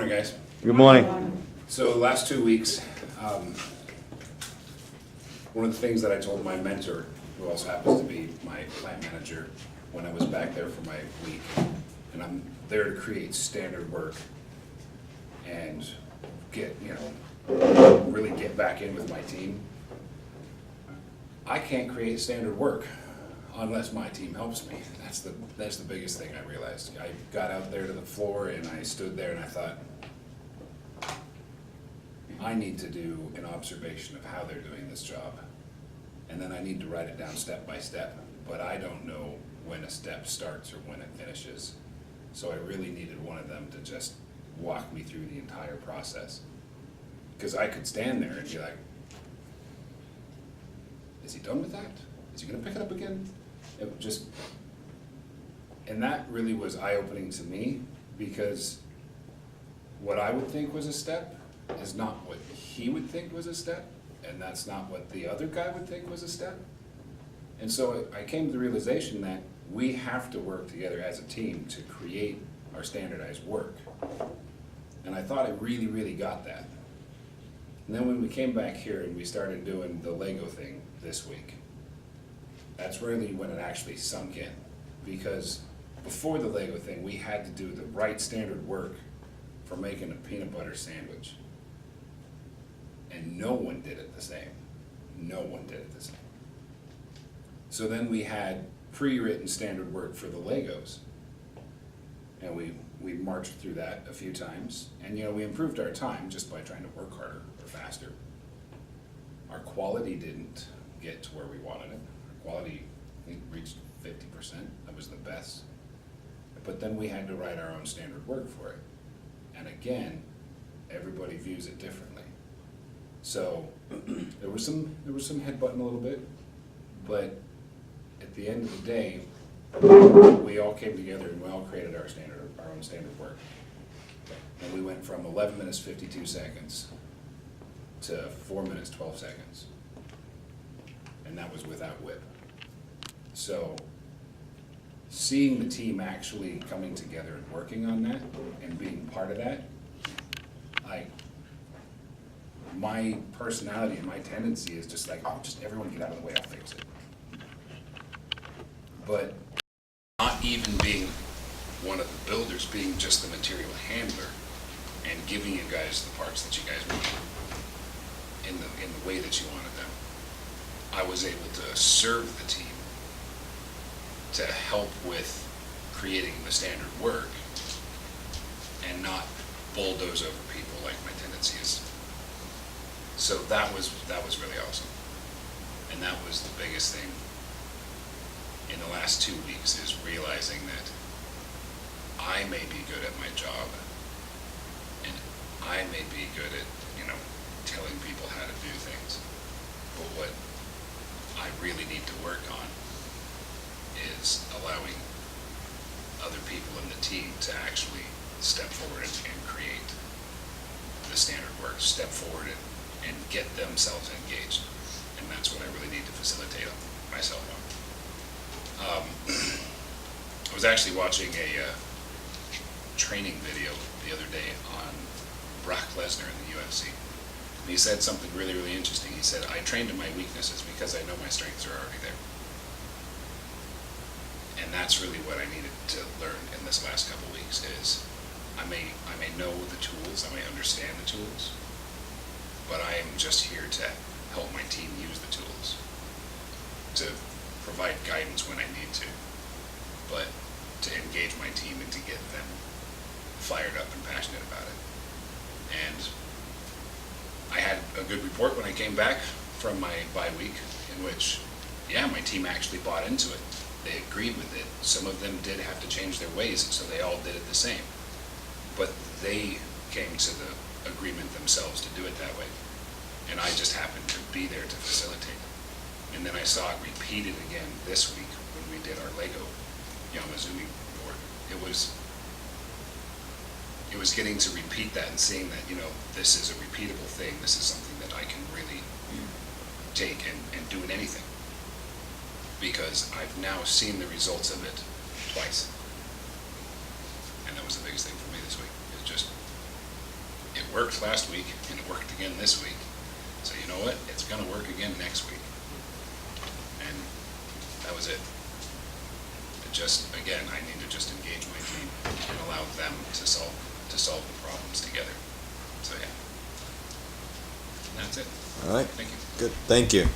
Morning, guys. Good morning. So the last 2 weeks, one of the things that I told my mentor, who also happens to be my plant manager, when I was back there for my week, and I'm there to create standard work and get, really get back in with my team. I can't create standard work unless my team helps me. That's the biggest thing I realized. I got out there to the floor and I stood there and I thought, I need to do an observation of how they're doing this job. And then I need to write it down step by step, but I don't know when a step starts or when it finishes. So I really needed one of them to just walk me through the entire process. Because I could stand there and be like, is he done with that? Is he gonna pick it up again? It just, and that really was eye-opening to me, because what I would think was a step is not what he would think was a step, and that's not what the other guy would think was a step. And so I came to the realization that we have to work together as a team to create our standardized work. And I thought I really, really got that. And then when we came back here and we started doing the Lego thing this week, that's really when it actually sunk in. Because before the Lego thing, we had to do the right standard work for making a peanut butter sandwich. And no one did it the same. No one did it the same. So then we had pre-written standard work for the Legos. And we marched through that a few times. And we improved our time just by trying to work harder or faster. Our quality didn't get to where we wanted it. Our quality, I think, reached 50%. That was the best. But then we had to write our own standard work for it. And again, everybody views it differently. So there was some headbutting a little bit, but at the end of the day, we all came together and we all created our own standard work. And we went from 11 minutes 52 seconds to 4 minutes 12 seconds. And that was without whip. So seeing the team actually coming together and working on that and being part of that, my personality and my tendency is just like, oh, just everyone get out of the way, I'll fix it. But not even being one of the builders, being just the material handler and giving you guys the parts that you guys want in the way that you wanted them, I was able to serve the team to help with creating the standard work and not bulldoze over people like my tendency is. So that was really awesome. And that was the biggest thing in the last 2 weeks, is realizing that I may be good at my job and I may be good at, telling people how to do things. But what I really need to work on is allowing other people in the team to actually step forward and create the standard work, step forward and get themselves engaged. And that's what I really need to facilitate myself on. I was actually watching a training video the other day on Brock Lesnar in the UFC. And he said something really, really interesting. He said, I train to my weaknesses because I know my strengths are already there. And that's really what I needed to learn in this last couple of weeks is I may know the tools, I may understand the tools, but I am just here to help my team use the tools, to provide guidance when I need to, but to engage my team and to get them fired up and passionate about it. And I had a good report when I came back from my bye week in which, my team actually bought into it. They agreed with it. Some of them did have to change their ways, so they all did it the same. But they came to the agreement themselves to do it that way. And I just happened to be there to facilitate it. And then I saw it repeated again this week when we did our Lego Yamazumi board. It was getting to repeat that and seeing that, this is a repeatable thing. This is something that I can really take and do in anything. Because I've now seen the results of it twice. And that was the biggest thing for me this week. It's just worked last week and it worked again this week. So you know what? It's gonna work again next week. And that was it. It just, again, I need to just engage my team and allow them to solve the problems together. So yeah. And that's it. All right, Thank you. good, thank you.